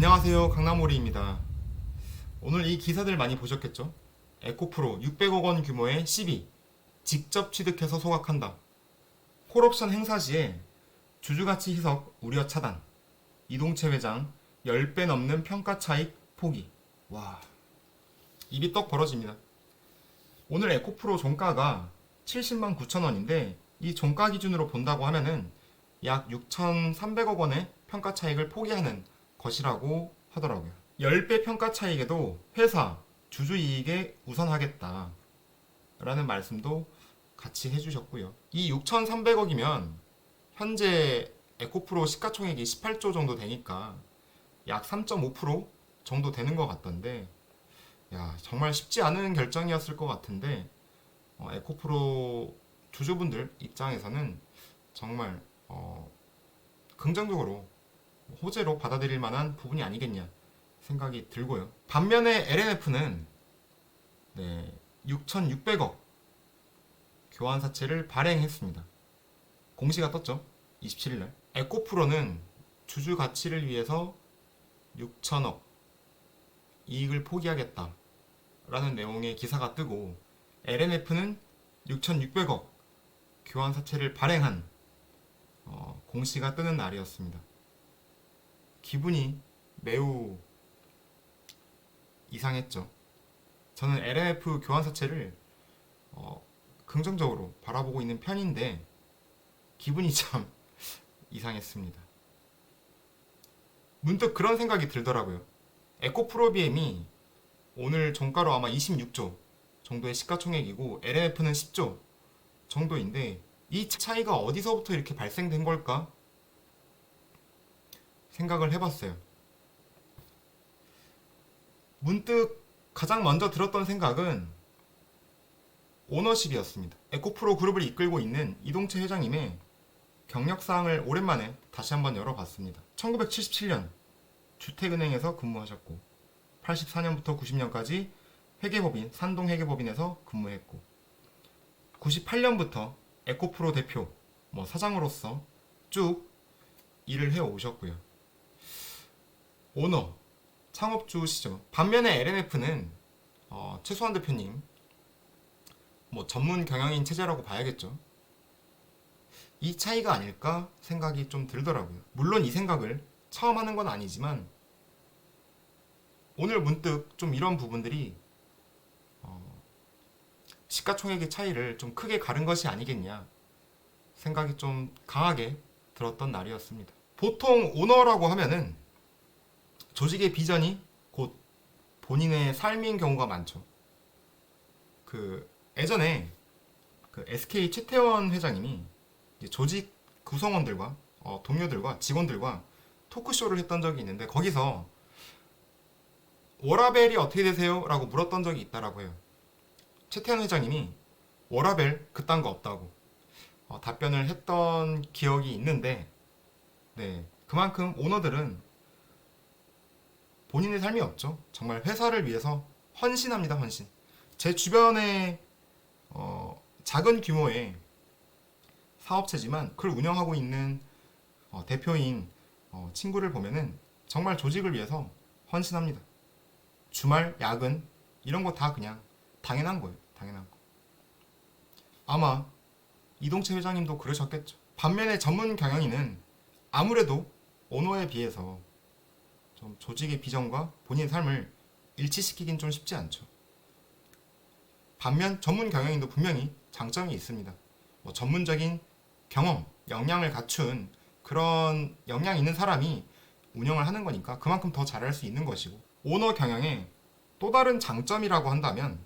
안녕하세요, 강남오리입니다. 오늘 이 기사들 많이 보셨겠죠? 에코프로 600억 원 규모의 시비 직접 취득해서 소각한다. 콜옵션 행사 시에 주주가치 희석 우려 차단. 이동채 회장 10배 넘는 평가 차익 포기. 와, 입이 떡 벌어집니다. 오늘 에코프로 종가가 70만 9천 원인데 이 종가 기준으로 본다고 하면은 약 6,300억 원의 평가 차익을 포기하는 것이라고 하더라고요. 10배 평가 차익에도 회사 주주 이익에 우선하겠다 라는 말씀도 같이 해주셨고요. 이 6,300억이면 현재 에코프로 시가총액이 18조 정도 되니까 약 3.5% 정도 되는 것 같던데, 야, 정말 쉽지 않은 결정이었을 것 같은데 에코프로 주주분들 입장에서는 정말 긍정적으로 호재로 받아들일 만한 부분이 아니겠냐 생각이 들고요. 반면에 LNF는 6,600억 교환사채를 발행했습니다. 공시가 떴죠. 27일날. 에코프로는 주주 가치를 위해서 6천억 이익을 포기하겠다 라는 내용의 기사가 뜨고, LNF는 6,600억 교환사채를 발행한 공시가 뜨는 날이었습니다. 기분이 매우 이상했죠. 저는 LNF 교환사채를 긍정적으로 바라보고 있는 편인데 기분이 참 이상했습니다. 문득 그런 생각이 들더라고요. 에코프로비엠이 오늘 종가로 아마 26조 정도의 시가총액이고 LNF는 10조 정도인데 이 차이가 어디서부터 이렇게 발생된 걸까 생각을 해봤어요. 문득 가장 먼저 들었던 생각은 오너십이었습니다. 에코프로 그룹을 이끌고 있는 이동채 회장님의 경력사항을 오랜만에 다시 한번 열어봤습니다. 1977년 주택은행에서 근무하셨고 84년부터 90년까지 회계법인 산동회계법인에서 근무했고 98년부터 에코프로 대표 사장으로서 쭉 일을 해오셨고요. 오너, 창업주시죠. 반면에 LNF는 최수환 대표님 전문 경영인 체제라고 봐야겠죠. 이 차이가 아닐까 생각이 좀 들더라고요. 물론 이 생각을 처음 하는 건 아니지만 오늘 문득 좀 이런 부분들이 시가총액의 차이를 좀 크게 가른 것이 아니겠냐 생각이 좀 강하게 들었던 날이었습니다. 보통 오너라고 하면은 조직의 비전이 곧 본인의 삶인 경우가 많죠. 예전에 SK 최태원 회장님이 조직 구성원들과 동료들과 직원들과 토크쇼를 했던 적이 있는데 거기서 워라벨이 어떻게 되세요? 라고 물었던 적이 있다라고 해요. 최태원 회장님이 워라벨 그딴 거 없다고 답변을 했던 기억이 있는데, 그만큼 오너들은 본인의 삶이 없죠. 정말 회사를 위해서 헌신합니다. 헌신. 제 주변에 작은 규모의 사업체지만 그걸 운영하고 있는 대표인 친구를 보면은 정말 조직을 위해서 헌신합니다. 주말, 야근 이런 거 다 그냥 당연한 거예요. 당연한 거. 아마 이동채 회장님도 그러셨겠죠. 반면에 전문 경영인은 아무래도 오너에 비해서 좀 조직의 비전과 본인의 삶을 일치시키긴 좀 쉽지 않죠. 반면 전문 경영인도 분명히 장점이 있습니다. 전문적인 경험, 역량을 갖춘 그런 역량 있는 사람이 운영을 하는 거니까 그만큼 더 잘할 수 있는 것이고, 오너 경영의 또 다른 장점이라고 한다면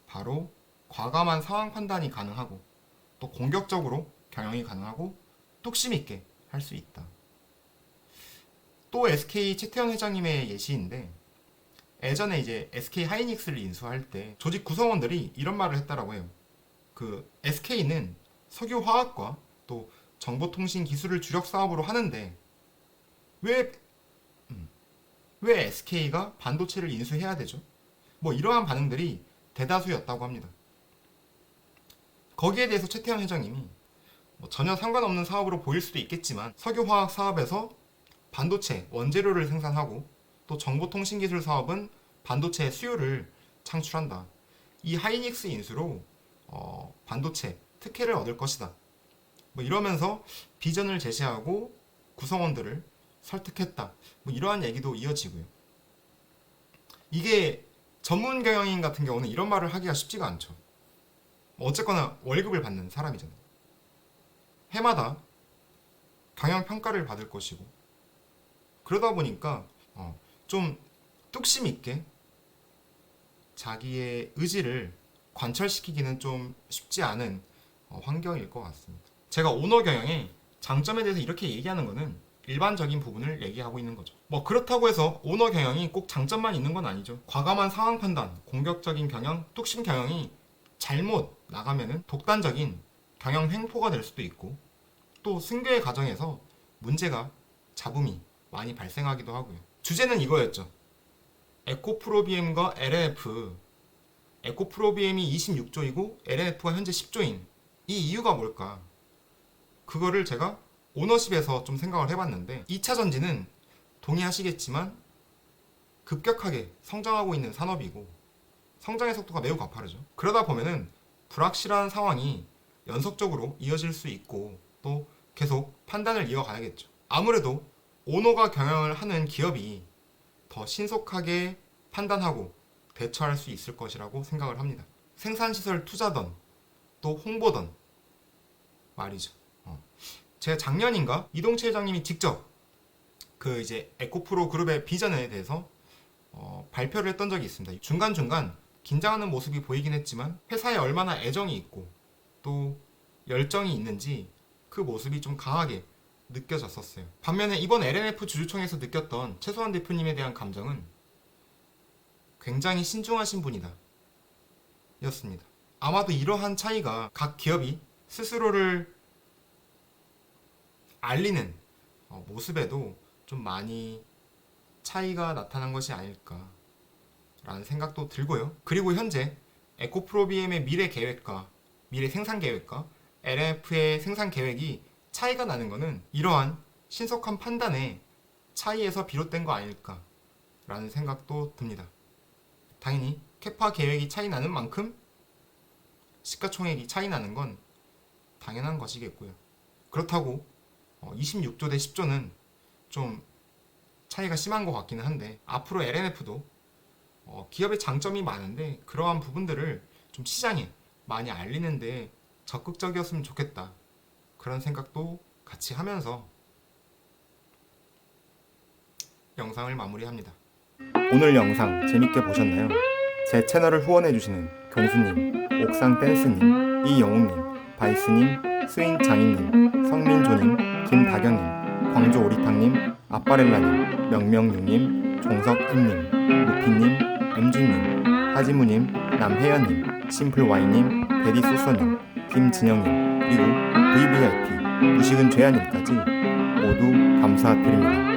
바로 과감한 상황 판단이 가능하고 또 공격적으로 경영이 가능하고 뚝심 있게 할 수 있다. 또 SK 최태원 회장님의 예시인데, 예전에 이제 SK 하이닉스를 인수할 때 조직 구성원들이 이런 말을 했다라고 해요. SK는 석유화학과 또 정보통신 기술을 주력 사업으로 하는데 왜 SK가 반도체를 인수해야 되죠? 이러한 반응들이 대다수였다고 합니다. 거기에 대해서 최태원 회장님이 전혀 상관없는 사업으로 보일 수도 있겠지만 석유화학 사업에서 반도체 원재료를 생산하고 또 정보통신기술 사업은 반도체 수요를 창출한다. 이 하이닉스 인수로 반도체 특혜를 얻을 것이다. 뭐 이러면서 비전을 제시하고 구성원들을 설득했다. 뭐 이러한 얘기도 이어지고요. 이게 전문 경영인 같은 경우는 이런 말을 하기가 쉽지가 않죠. 어쨌거나 월급을 받는 사람이잖아요. 해마다 경영 평가를 받을 것이고, 그러다 보니까 좀 뚝심 있게 자기의 의지를 관철시키기는 좀 쉽지 않은 환경일 것 같습니다. 제가 오너 경영의 장점에 대해서 이렇게 얘기하는 거는 일반적인 부분을 얘기하고 있는 거죠. 뭐 그렇다고 해서 오너 경영이 꼭 장점만 있는 건 아니죠. 과감한 상황 판단, 공격적인 경영, 뚝심 경영이 잘못 나가면은 독단적인 경영 횡포가 될 수도 있고, 또 승계의 과정에서 문제가 잡음이 많이 발생하기도 하고요. 주제는 이거였죠. 에코프로비엠과 LNF. 에코프로비엠이 26조이고 LNF가 현재 10조인 이 이유가 뭘까? 그거를 제가 오너십에서 좀 생각을 해봤는데, 2차 전지는 동의하시겠지만 급격하게 성장하고 있는 산업이고 성장의 속도가 매우 가파르죠. 그러다 보면은 불확실한 상황이 연속적으로 이어질 수 있고 또 계속 판단을 이어가야겠죠. 아무래도 오너가 경영을 하는 기업이 더 신속하게 판단하고 대처할 수 있을 것이라고 생각을 합니다. 생산시설 투자던 또 홍보던 말이죠. 제가 작년인가 이동채 회장님이 직접 그 이제 에코프로 그룹의 비전에 대해서 발표를 했던 적이 있습니다. 중간중간 긴장하는 모습이 보이긴 했지만 회사에 얼마나 애정이 있고 또 열정이 있는지 그 모습이 좀 강하게 느껴졌었어요. 반면에 이번 LNF 주주총회에서 느꼈던 최소한 대표님에 대한 감정은 굉장히 신중하신 분이다 였습니다. 아마도 이러한 차이가 각 기업이 스스로를 알리는 모습에도 좀 많이 차이가 나타난 것이 아닐까 라는 생각도 들고요. 그리고 현재 에코프로비엠의 미래 계획과 미래 생산 계획과 LNF의 생산 계획이 차이가 나는 것은 이러한 신속한 판단의 차이에서 비롯된 거 아닐까 라는 생각도 듭니다. 당연히 캐파 계획이 차이 나는 만큼 시가총액이 차이 나는 건 당연한 것이겠고요. 그렇다고 26조 대 10조는 좀 차이가 심한 것 같기는 한데, 앞으로 LNF도 기업의 장점이 많은데 그러한 부분들을 좀 시장에 많이 알리는데 적극적이었으면 좋겠다, 그런 생각도 같이 하면서 영상을 마무리합니다. 오늘 영상 재밌게 보셨나요? 제 채널을 후원해주시는 경수님, 옥상댄스님, 이영웅님, 바이스님, 스윙장인님, 성민조님, 김다경님, 광조오리탕님, 아빠렐라님, 명명유님, 종석임님, 루피님, 엠진님, 하지무님, 남혜연님, 심플와이님, 베리소서님, 김진영님, 그리고 VVIP, 무식은 죄아님까지 모두 감사드립니다.